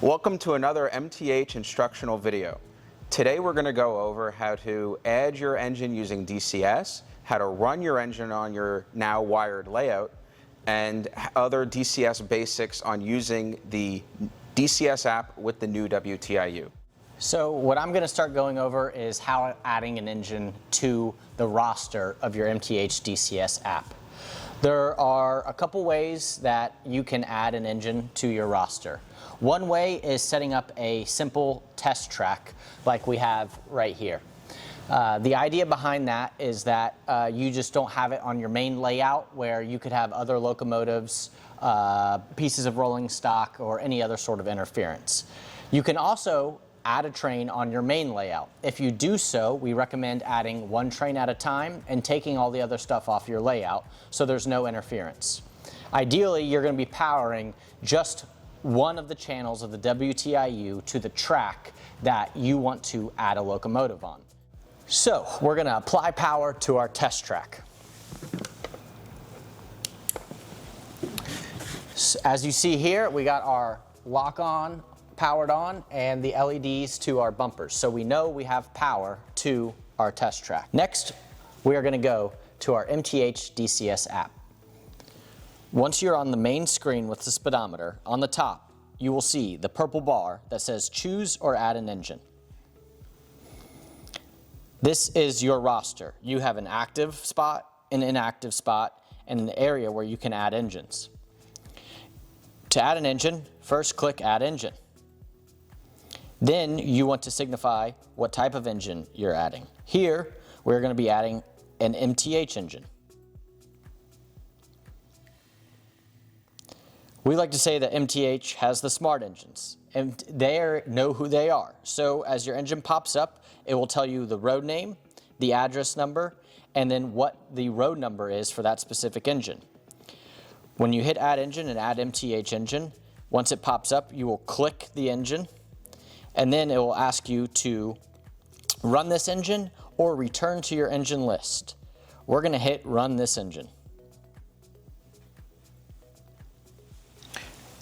Welcome to another MTH instructional video. Today we're going to go over how to add your engine using DCS, how to run your engine on your now wired layout, and other DCS basics on using the DCS app with the new WTIU. So what I'm going to start going over is how adding an engine to the roster of your MTH DCS app. There are a couple ways that you can add an engine to your roster. One way is setting up a simple test track like we have right here. The idea behind that is that you just don't have it on your main layout where you could have other locomotives, pieces of rolling stock, or any other sort of interference. You can also add a train on your main layout. If you do so, we recommend adding one train at a time and taking all the other stuff off your layout so there's no interference. Ideally, you're going to be powering just one of the channels of the WTIU to the track that you want to add a locomotive on. So we're going to apply power to our test track. As you see here, we got our lock on, powered on, and the LEDs to our bumpers. So we know we have power to our test track. Next, we are going to go to our MTH DCS app. Once you're on the main screen with the speedometer, on the top, you will see the purple bar that says choose or add an engine. This is your roster. You have an active spot, an inactive spot, and an area where you can add engines. To add an engine, first click Add Engine. Then you want to signify what type of engine you're adding. Here, we're going to be adding an MTH engine. We like to say that MTH has the smart engines, and they know who they are. So as your engine pops up, it will tell you the road name, the address number, and then what the road number is for that specific engine. When you hit Add Engine and Add MTH engine, once it pops up, you will click the engine, and then it will ask you to run this engine or return to your engine list. We're going to hit Run this engine.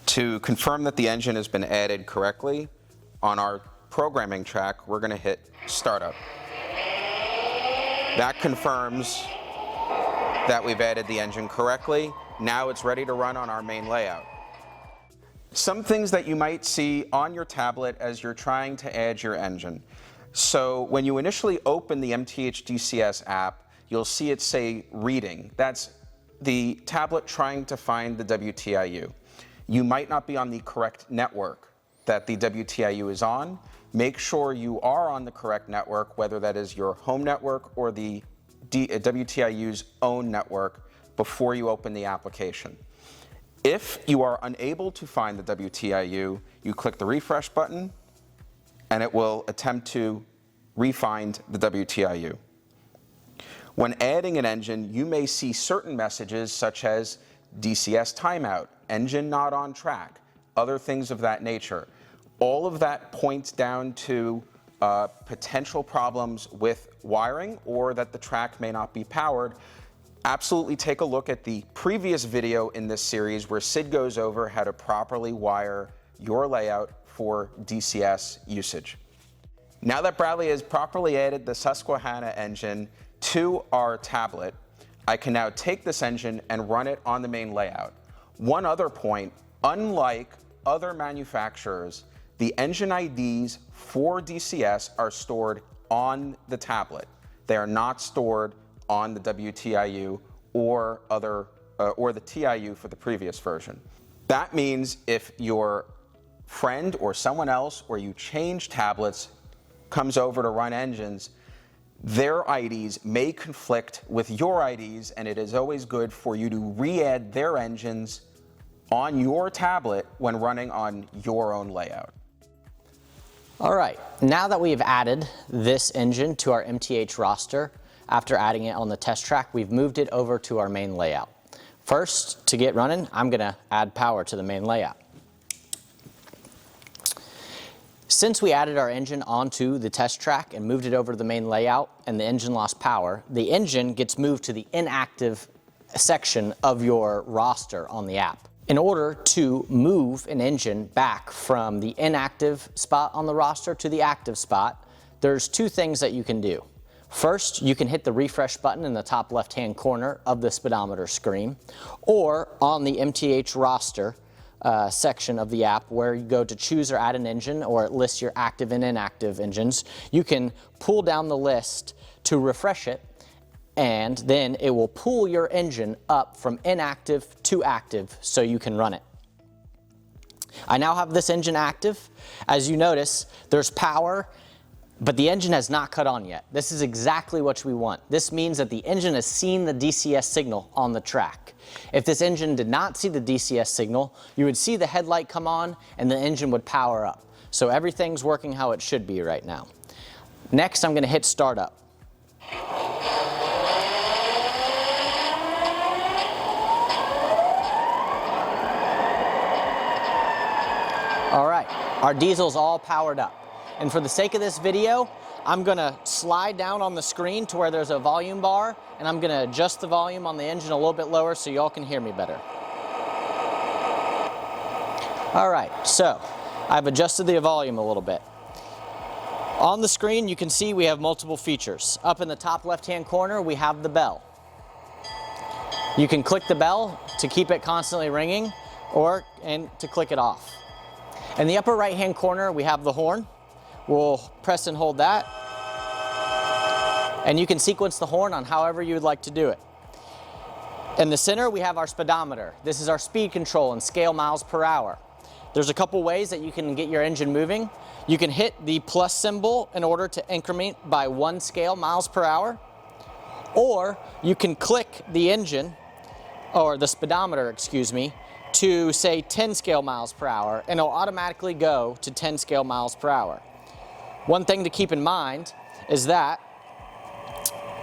To confirm that the engine has been added correctly, on our programming track, we're going to hit Startup. That confirms that we've added the engine correctly. Now it's ready to run on our main layout. Some things that you might see on your tablet as you're trying to add your engine. So when you initially open the MTH DCS app, you'll see it say Reading. That's the tablet trying to find the WTIU. You might not be on the correct network that the WTIU is on. Make sure you are on the correct network, whether that is your home network or the WTIU's own network, before you open the application. If you are unable to find the WTIU, you click the refresh button and it will attempt to re-find the WTIU. When adding an engine, you may see certain messages such as DCS timeout, engine not on track, other things of that nature. All of that points down to potential problems with wiring or that the track may not be powered. Absolutely take a look at the previous video in this series where Sid goes over how to properly wire your layout for DCS usage. Now that Bradley has properly added the Susquehanna engine to our tablet, I can now take this engine and run it on the main layout. One other point, unlike other manufacturers, the engine IDs for DCS are stored on the tablet. They are not stored on the WTIU or the TIU for the previous version. That means if your friend or someone else, or you change tablets, comes over to run engines, their IDs may conflict with your IDs, and it is always good for you to re-add their engines on your tablet when running on your own layout. All right, now that we have added this engine to our MTH roster, after adding it on the test track, we've moved it over to our main layout. First, to get running, I'm going to add power to the main layout. Since we added our engine onto the test track and moved it over to the main layout and the engine lost power, the engine gets moved to the inactive section of your roster on the app. In order to move an engine back from the inactive spot on the roster to the active spot, there's two things that you can do. First, you can hit the refresh button in the top left-hand corner of the speedometer screen, or on the MTH roster section of the app where you go to choose or add an engine, or it lists your active and inactive engines. You can pull down the list to refresh it, and then it will pull your engine up from inactive to active so you can run it. I now have this engine active. As you notice, there's power, but the engine has not cut on yet. This is exactly what we want. This means that the engine has seen the DCS signal on the track. If this engine did not see the DCS signal, you would see the headlight come on and the engine would power up. So everything's working how it should be right now. Next, I'm going to hit start up. All right, our diesel's all powered up. And for the sake of this video, I'm gonna slide down on the screen to where there's a volume bar, and I'm gonna adjust the volume on the engine a little bit lower so y'all can hear me better. All right, so I've adjusted the volume a little bit. On the screen, you can see we have multiple features. Up in the top left-hand corner, we have the bell. You can click the bell to keep it constantly ringing, and to click it off. In the upper right-hand corner, we have the horn. We'll press and hold that. And you can sequence the horn on however you would like to do it. In the center, we have our speedometer. This is our speed control and scale miles per hour. There's a couple ways that you can get your engine moving. You can hit the plus symbol in order to increment by 1 scale miles per hour. Or you can click the engine, or the speedometer, excuse me, to say 10 scale miles per hour, and it'll automatically go to 10 scale miles per hour. One thing to keep in mind is that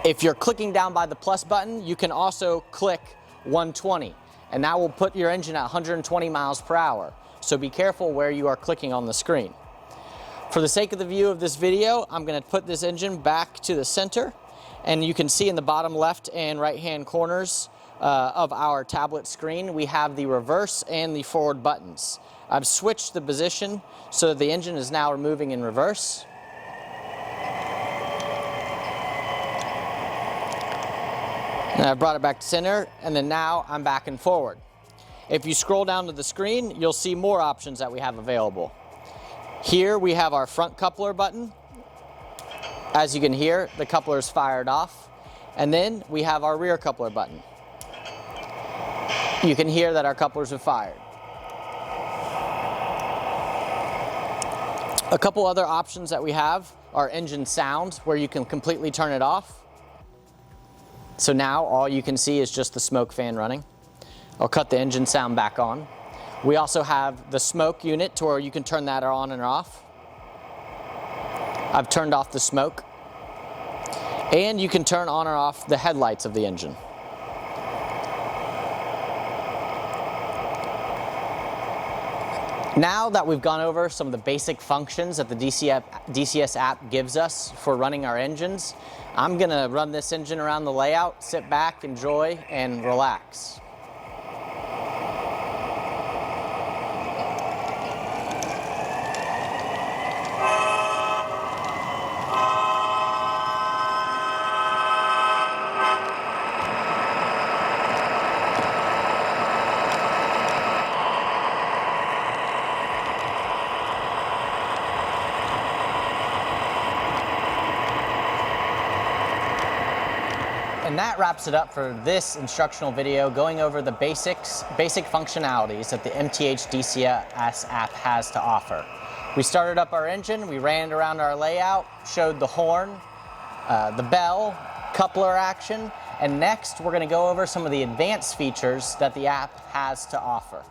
if you're clicking down by the plus button, you can also click 120, and that will put your engine at 120 miles per hour. So be careful where you are clicking on the screen. For the sake of the view of this video, I'm going to put this engine back to the center, and you can see in the bottom left and right hand corners of our tablet screen, we have the reverse and the forward buttons. I've switched the position so that the engine is now moving in reverse. And I've brought it back to center, and then now I'm back and forward. If you scroll down to the screen, you'll see more options that we have available. Here we have our front coupler button. As you can hear, the coupler is fired off. And then we have our rear coupler button. You can hear that our couplers have fired. A couple other options that we have are engine sound, where you can completely turn it off. So now all you can see is just the smoke fan running. I'll cut the engine sound back on. We also have the smoke unit to where you can turn that on and off. I've turned off the smoke. And you can turn on or off the headlights of the engine. Now that we've gone over some of the basic functions that the DCS app gives us for running our engines, I'm going to run this engine around the layout, sit back, enjoy, and relax. And that wraps it up for this instructional video going over the basic functionalities that the MTH DCS app has to offer. We started up our engine, we ran it around our layout, showed the horn, the bell, coupler action, and next we're going to go over some of the advanced features that the app has to offer.